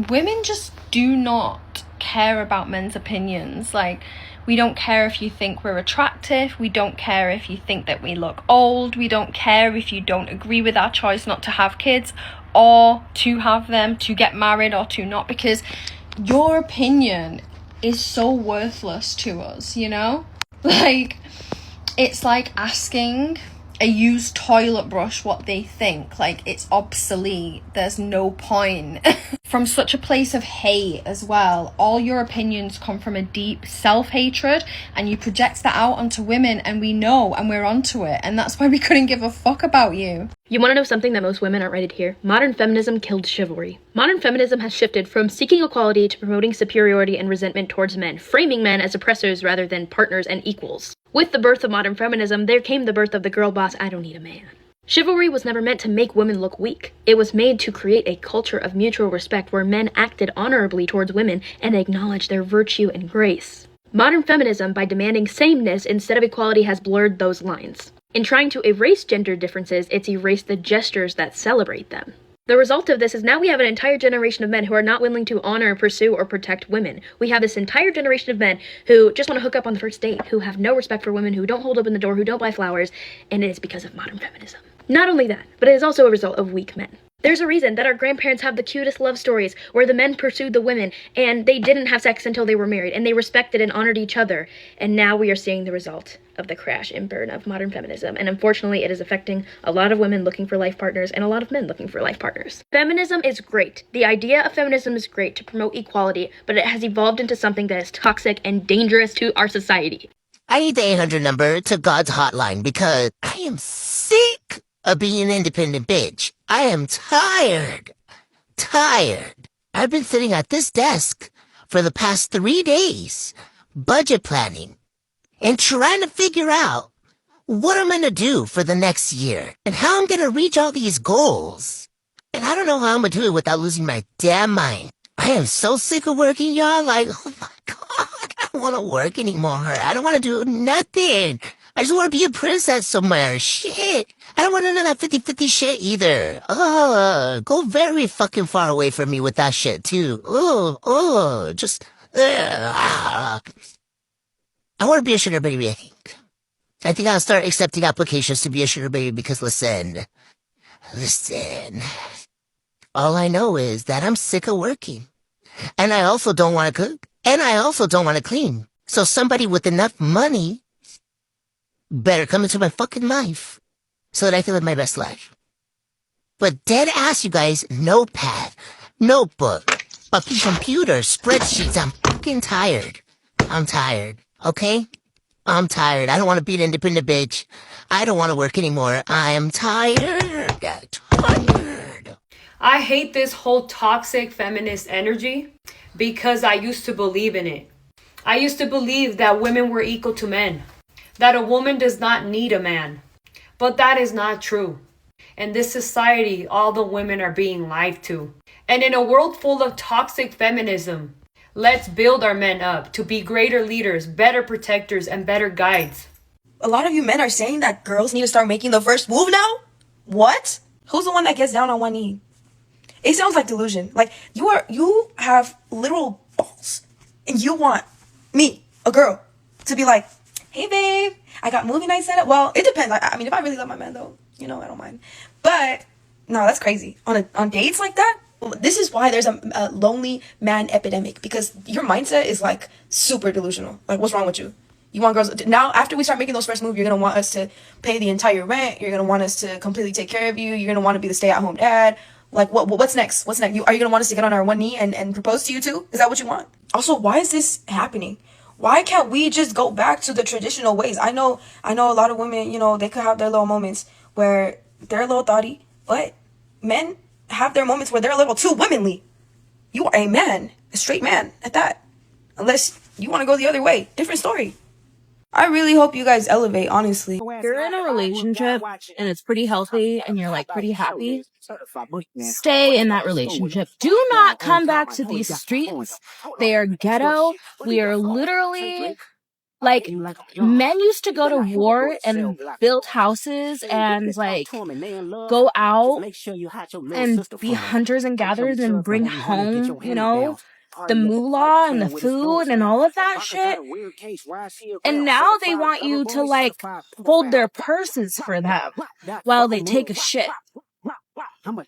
Women just do not care about men's opinions. Like, we don't care if you think we're attractive. We don't care if you think that we look old. We don't care if you don't agree with our choice not to have kids or to have them, to get married or to not, because your opinion is so worthless to us, you know? Like, it's like asking a used toilet brush what they think. Like, it's obsolete. There's no point. From such a place of hate as well. All your opinions come from a deep self-hatred, and you project that out onto women, and we know, and we're onto it, and that's why we couldn't give a fuck about you. You want to know something that most women aren't ready to hear? Modern feminism killed chivalry. Modern feminism has shifted from seeking equality to promoting superiority and resentment towards men, framing men as oppressors rather than partners and equals. With the birth of modern feminism, there came the birth of the girl boss, I don't need a man. Chivalry was never meant to make women look weak. It was made to create a culture of mutual respect where men acted honorably towards women and acknowledged their virtue and grace. Modern feminism, by demanding sameness instead of equality, has blurred those lines. In trying to erase gender differences, it's erased the gestures that celebrate them. The result of this is now we have an entire generation of men who are not willing to honor, pursue, or protect women. We have this entire generation of men who just want to hook up on the first date, who have no respect for women, who don't hold open the door, who don't buy flowers, and it is because of modern feminism. Not only that, but it is also a result of weak men. There's a reason that our grandparents have the cutest love stories where the men pursued the women and they didn't have sex until they were married and they respected and honored each other. And now we are seeing the result of the crash and burn of modern feminism. And unfortunately, it is affecting a lot of women looking for life partners and a lot of men looking for life partners. Feminism is great. The idea of feminism is great to promote equality, but it has evolved into something that is toxic and dangerous to our society. I need the 800 number to God's hotline because I am sick of being an independent bitch. I am tired. I've been sitting at this desk for the past 3 days, budget planning, and trying to figure out what I'm gonna do for the next year and how I'm gonna reach all these goals. And I don't know how I'm gonna do it without losing my damn mind. I am so sick of working, y'all. Like, oh my God, I don't want to work anymore. I don't want to do nothing. I just want to be a princess somewhere. Shit. I don't want none of that 50-50 shit either. Go very fucking far away from me with that shit too. Just, I want to be a sugar baby, I think. I think I'll start accepting applications to be a sugar baby because listen. All I know is that I'm sick of working. And I also don't want to cook. And I also don't want to clean. So somebody with enough money better come into my fucking life so that I can live my best life. But dead ass, you guys, notepad, notebook, fucking computer, spreadsheets. I'm fucking tired. I'm tired, okay? I'm tired. I don't want to be an independent bitch. I don't want to work anymore. I am tired. Tired. I hate this whole toxic feminist energy because I used to believe in it. I used to believe that women were equal to men, that a woman does not need a man. But that is not true. In this society, all the women are being lied to. And in a world full of toxic feminism, let's build our men up to be greater leaders, better protectors, and better guides. A lot of you men are saying that girls need to start making the first move now? What? Who's the one that gets down on one knee? It sounds like delusion. Like, you have literal balls. And you want me, a girl, to be like, hey babe, I got movie night set up. Well, it depends. I mean, if I really love my man though, I don't mind. But, no, that's crazy. On dates like that? This is why there's a lonely man epidemic. Because your mindset is like super delusional. Like, what's wrong with you? You want girls now, after we start making those first moves, you're going to want us to pay the entire rent. You're going to want us to completely take care of you. You're going to want to be the stay-at-home dad. Like, what's next? Are you going to want us to get on our one knee and propose to you too? Is that what you want? Also, why is this happening? Why can't we just go back to the traditional ways? I know a lot of women, they could have their little moments where they're a little thoughty, but men have their moments where they're a little too womanly. You are a man, a straight man at that. Unless you want to go the other way. Different story. I really hope you guys elevate, honestly. If you're in a relationship and it's pretty healthy and you're like pretty happy, stay in that relationship. Do not come back to these streets. They are ghetto. We are literally Like, men used to go to war and build houses and, like, go out and be hunters and gatherers and bring home, you know, the moolah and the food and all of that shit. And now they want you to, like, hold their purses for them while they take a shit. And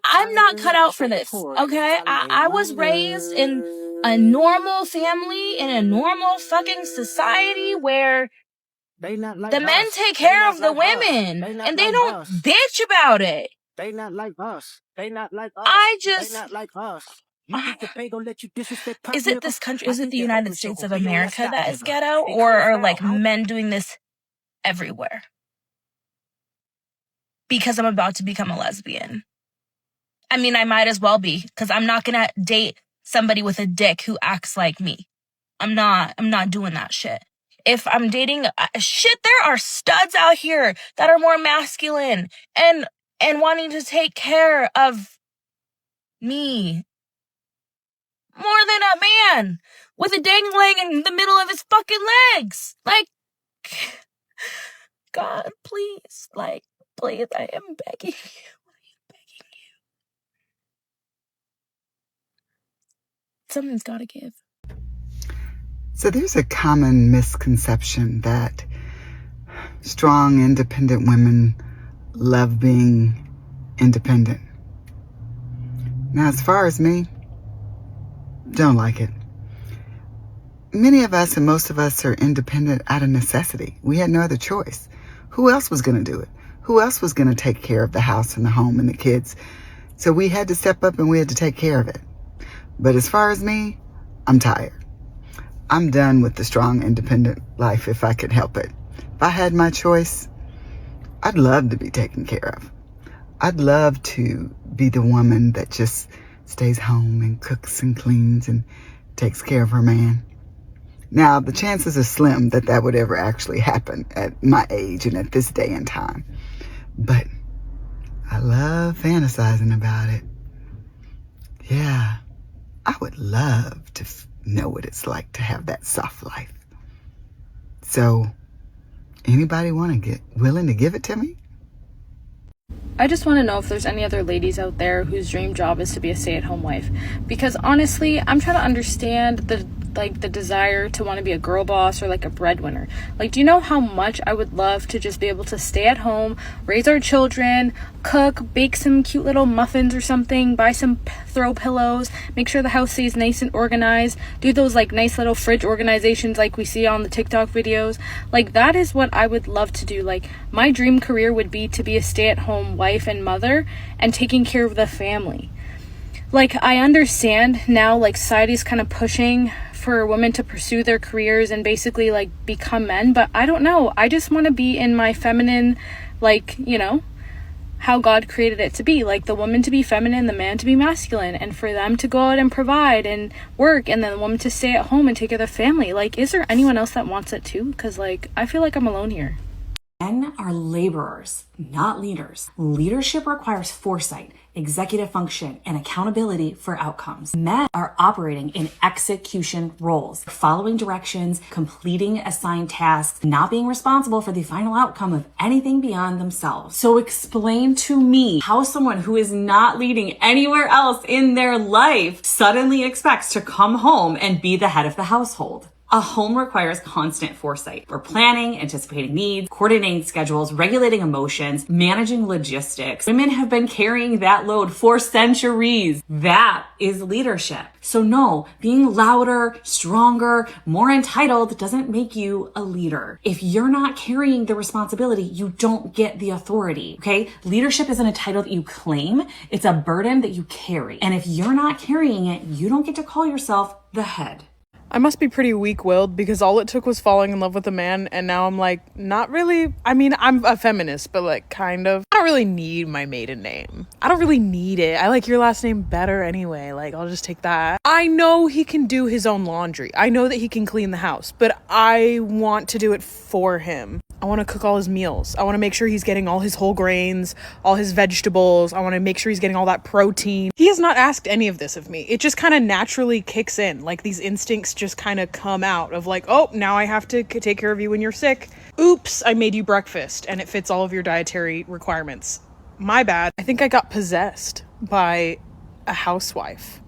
I'm not cut out for this, okay? I was raised in a normal family, in a normal fucking society where the men take care of the women and they don't bitch about it. They not like us. I just... Is it this country, is it the United States of America that is ghetto? Or are, like, men doing this everywhere? Because I'm about to become a lesbian. I mean, I might as well be, because I'm not gonna date somebody with a dick who acts like me. I'm not doing that shit. If I'm dating, shit, there are studs out here that are more masculine and wanting to take care of me more than a man with a dangling in the middle of his fucking legs. Like, God, please, like, please, I am begging you. Something's gotta give. So there's a common misconception that strong, independent women love being independent. Now, as far as me, don't like it. Many of us and most of us are independent out of necessity. We had no other choice. Who else was going to do it? Who else was going to take care of the house and the home and the kids? So we had to step up and we had to take care of it. But as far as me, I'm tired. I'm done with the strong, independent life if I could help it. If I had my choice, I'd love to be taken care of. I'd love to be the woman that just stays home and cooks and cleans and takes care of her man. Now, the chances are slim that that would ever actually happen at my age and at this day and time. But I love fantasizing about it. Yeah, I would love to know what it's like to have that soft life. So, anybody willing to give it to me? I just want to know if there's any other ladies out there whose dream job is to be a stay-at-home wife. Because honestly, I'm trying to understand the desire to want to be a girl boss or like a breadwinner. Like, do you know how much I would love to just be able to stay at home, raise our children, cook, bake some cute little muffins or something, buy some throw pillows, make sure the house stays nice and organized, do those like nice little fridge organizations like we see on the TikTok videos. Like, that is what I would love to do. Like, my dream career would be to be a stay-at-home wife and mother and taking care of the family. Like, I understand now, like, society's kind of pushing for women to pursue their careers and basically, like, become men, but I don't know. I just want to be in my feminine, like, you know, how God created it to be. Like, the woman to be feminine, the man to be masculine, and for them to go out and provide and work, and then the woman to stay at home and take care of the family. Like, is there anyone else that wants it too? Because, like, I feel like I'm alone here. Men are laborers, not leaders. Leadership requires foresight, executive function, and accountability for outcomes. Men are operating in execution roles, following directions, completing assigned tasks, not being responsible for the final outcome of anything beyond themselves. So explain to me how someone who is not leading anywhere else in their life suddenly expects to come home and be the head of the household. A home requires constant foresight. We're planning, anticipating needs, coordinating schedules, regulating emotions, managing logistics. Women have been carrying that load for centuries. That is leadership. So no, being louder, stronger, more entitled doesn't make you a leader. If you're not carrying the responsibility, you don't get the authority, okay? Leadership isn't a title that you claim. It's a burden that you carry. And if you're not carrying it, you don't get to call yourself the head. I must be pretty weak-willed because all it took was falling in love with a man, and now I'm like, not really. I mean, I'm a feminist, but like, kind of. I don't really need my maiden name. I don't really need it. I like your last name better anyway. Like, I'll just take that. I know he can do his own laundry. I know that he can clean the house, but I want to do it for him. I want to cook all his meals. I want to make sure he's getting all his whole grains, all his vegetables. I want to make sure he's getting all that protein. He has not asked any of this of me. It just kind of naturally kicks in. Like, these instincts just kind of come out of like, oh, now I have to take care of you when you're sick. Oops, I made you breakfast and it fits all of your dietary requirements. My bad. I think I got possessed by a housewife.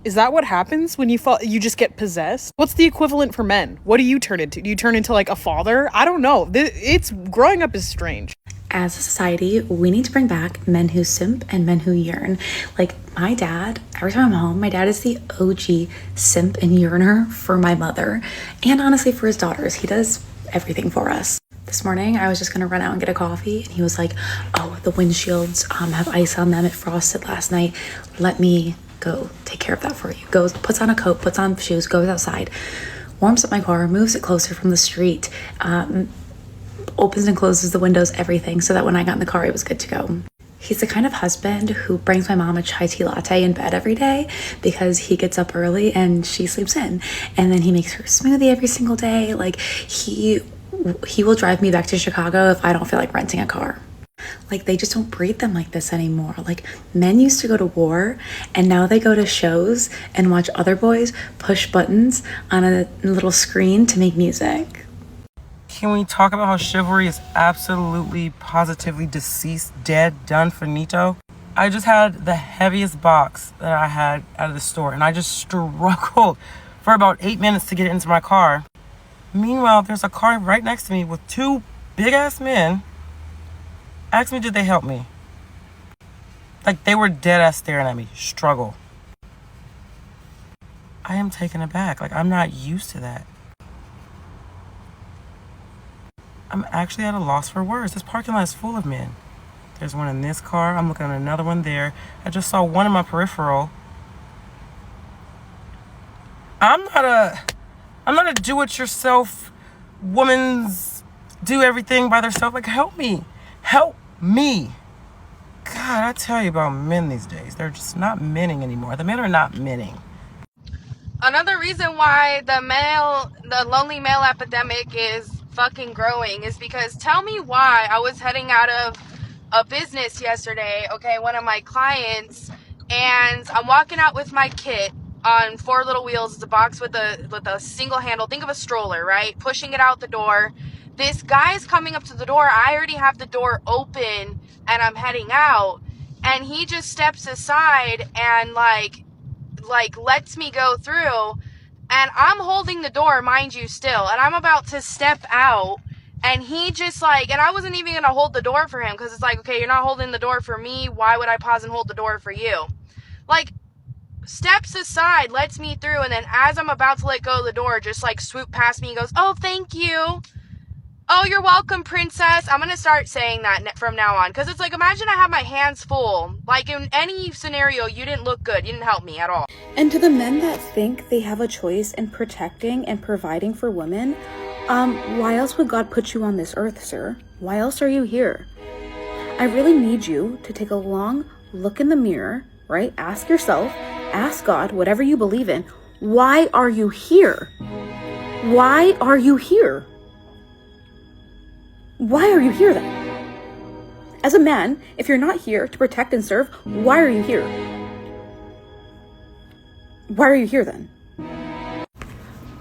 Is that what happens when you just get possessed? What's the equivalent for men? What do you turn into? Do you turn into like a father? I don't know. It's growing up is strange. As a society, we need to bring back men who simp and men who yearn. Like my dad, every time I'm home, my dad is the OG simp and yearner for my mother, and honestly for his daughters. He does everything for us. This morning, I was just gonna run out and get a coffee, and he was like, oh, the windshields have ice on them. It frosted last night. Let me go take care of that for you. Goes, puts on a coat, puts on shoes, goes outside, warms up my car, moves it closer from the street, opens and closes the windows, everything, so that when I got in the car, it was good to go. He's the kind of husband who brings my mom a chai tea latte in bed every day because he gets up early and she sleeps in. And then he makes her a smoothie every single day. Like, he will drive me back to Chicago if I don't feel like renting a car. Like, they just don't breed them like this anymore. Like, men used to go to war, and now they go to shows and watch other boys push buttons on a little screen to make music. Can we talk about how chivalry is absolutely, positively deceased, dead, done, finito? I just had the heaviest box that I had out of the store, and I just struggled for about 8 minutes to get it into my car. Meanwhile, there's a car right next to me with two big-ass men. Ask me, did they help me? Like, they were dead-ass staring at me. Struggle. I am taken aback. Like, I'm not used to that. I'm actually at a loss for words. This parking lot is full of men. There's one in this car. I'm looking at another one there. I just saw one in my peripheral. I'm not a do-it-yourself woman's do everything by themselves. Like, help me. Help me. God, I tell you about men these days. They're just not menning anymore. The men are not menning. Another reason why the lonely male epidemic is fucking growing is because, tell me why. I was heading out of a business yesterday, okay, one of my clients, and I'm walking out with my kit on 4 little wheels. It's a box with a single handle. Think of a stroller, right? Pushing it out the door. This guy is coming up to the door. I already have the door open and I'm heading out, and he just steps aside and like lets me go through, and I'm holding the door, mind you, still, and I'm about to step out, and he just like, and I wasn't even gonna hold the door for him because it's like, okay, you're not holding the door for me, why would I pause and hold the door for you? Like, steps aside, lets me through, and then as I'm about to let go of the door, just like swoop past me and goes, oh, thank you. Oh, you're welcome, princess. I'm going to start saying that from now on. Because it's like, imagine I have my hands full. Like, in any scenario, you didn't look good. You didn't help me at all. And to the men that think they have a choice in protecting and providing for women, why else would God put you on this earth, sir? Why else are you here? I really need you to take a long look in the mirror, right? Ask yourself, ask God, whatever you believe in, why are you here? Why are you here? Why are you here then? As a man, if you're not here to protect and serve, why are you here? Why are you here then?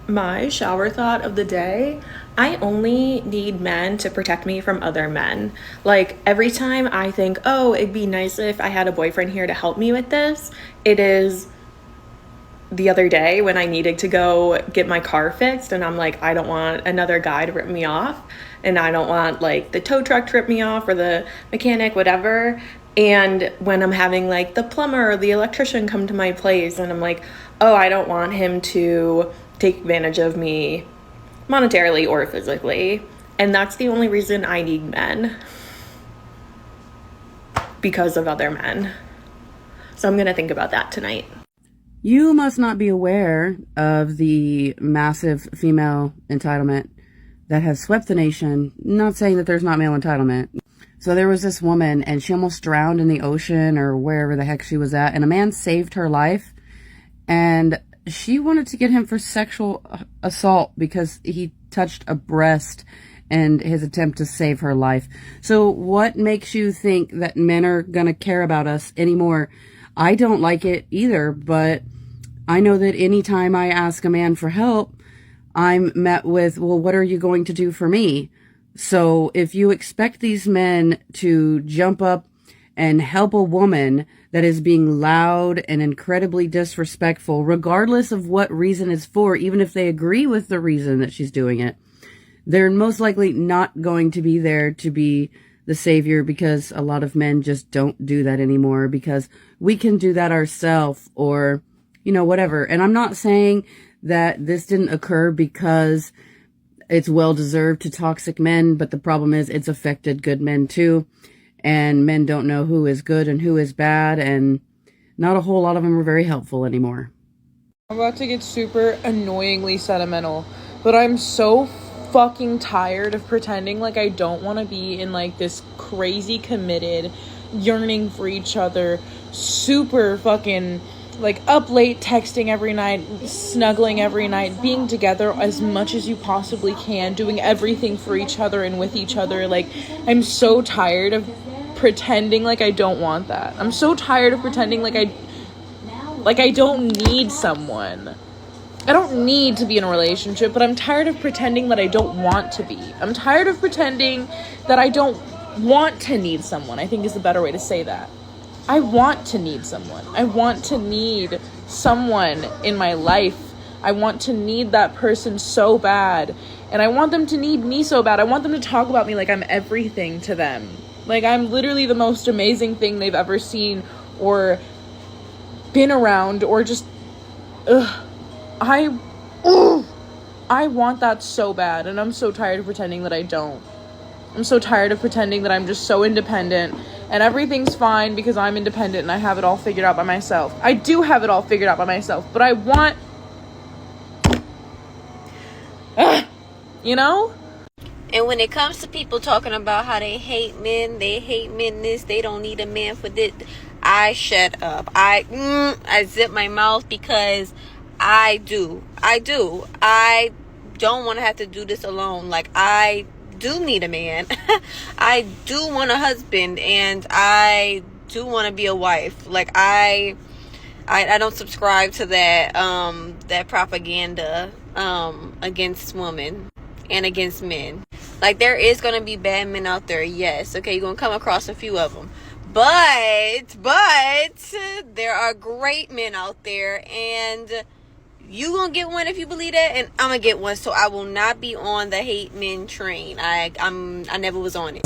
My shower thought of the day: I only need men to protect me from other men. Like, every time I think, oh, it'd be nice if I had a boyfriend here to help me with this, it is the other day when I needed to go get my car fixed, and I'm like, I don't want another guy to rip me off, and I don't want like the tow truck to rip me off or the mechanic, whatever. And when I'm having like the plumber or the electrician come to my place, and I'm like, oh, I don't want him to take advantage of me monetarily or physically. And that's the only reason I need men, because of other men. So I'm gonna think about that tonight. You must not be aware of the massive female entitlement that has swept the nation. Not saying that there's not male entitlement. So there was this woman, and she almost drowned in the ocean or wherever the heck she was at, and a man saved her life, and she wanted to get him for sexual assault because he touched a breast and his attempt to save her life. So what makes you think that men are gonna care about us anymore? I don't like it either, but I know that anytime I ask a man for help, I'm met with, well, what are you going to do for me? So if you expect these men to jump up and help a woman that is being loud and incredibly disrespectful, regardless of what reason it's for, even if they agree with the reason that she's doing it, they're most likely not going to be there to be the savior, because a lot of men just don't do that anymore, because we can do that ourselves, or, you know, whatever. And I'm not saying that this didn't occur because it's well-deserved to toxic men, but the problem is it's affected good men too. And men don't know who is good and who is bad, and not a whole lot of them are very helpful anymore. I'm about to get super annoyingly sentimental, but I'm so fucking tired of pretending like I don't want to be in like this crazy committed, yearning for each other, super fucking like up late texting every night, snuggling every night, being together as much as you possibly can, doing everything for each other and with each other. Like, I'm so tired of pretending like I don't want that. I'm so tired of pretending like I don't need someone. I don't need to be in a relationship, but I'm tired of pretending that I don't want to be. I'm tired of pretending that I don't want to need someone, I think is the better way to say that. I want to need someone. I want to need someone in my life. I want to need that person so bad. And I want them to need me so bad. I want them to talk about me like I'm everything to them. Like I'm literally the most amazing thing they've ever seen or been around, or just, I want that so bad, and I'm so tired of pretending that I don't. I'm so tired of pretending that I'm just so independent and everything's fine because I'm independent and I have it all figured out by myself. I do have it all figured out by myself, but I want, you know? And when it comes to people talking about how they hate men this, they don't need a man for this, I shut up. I zip my mouth, because I do. I don't want to have to do this alone. Like, I do need a man. I do want a husband, and I do want to be a wife. Like, I don't subscribe to that that propaganda against women and against men. Like, there is going to be bad men out there, yes. Okay, you're going to come across a few of them. But there are great men out there, and you gonna get one if you believe that, and I'm gonna get one. So I will not be on the hate men train. I never was on it.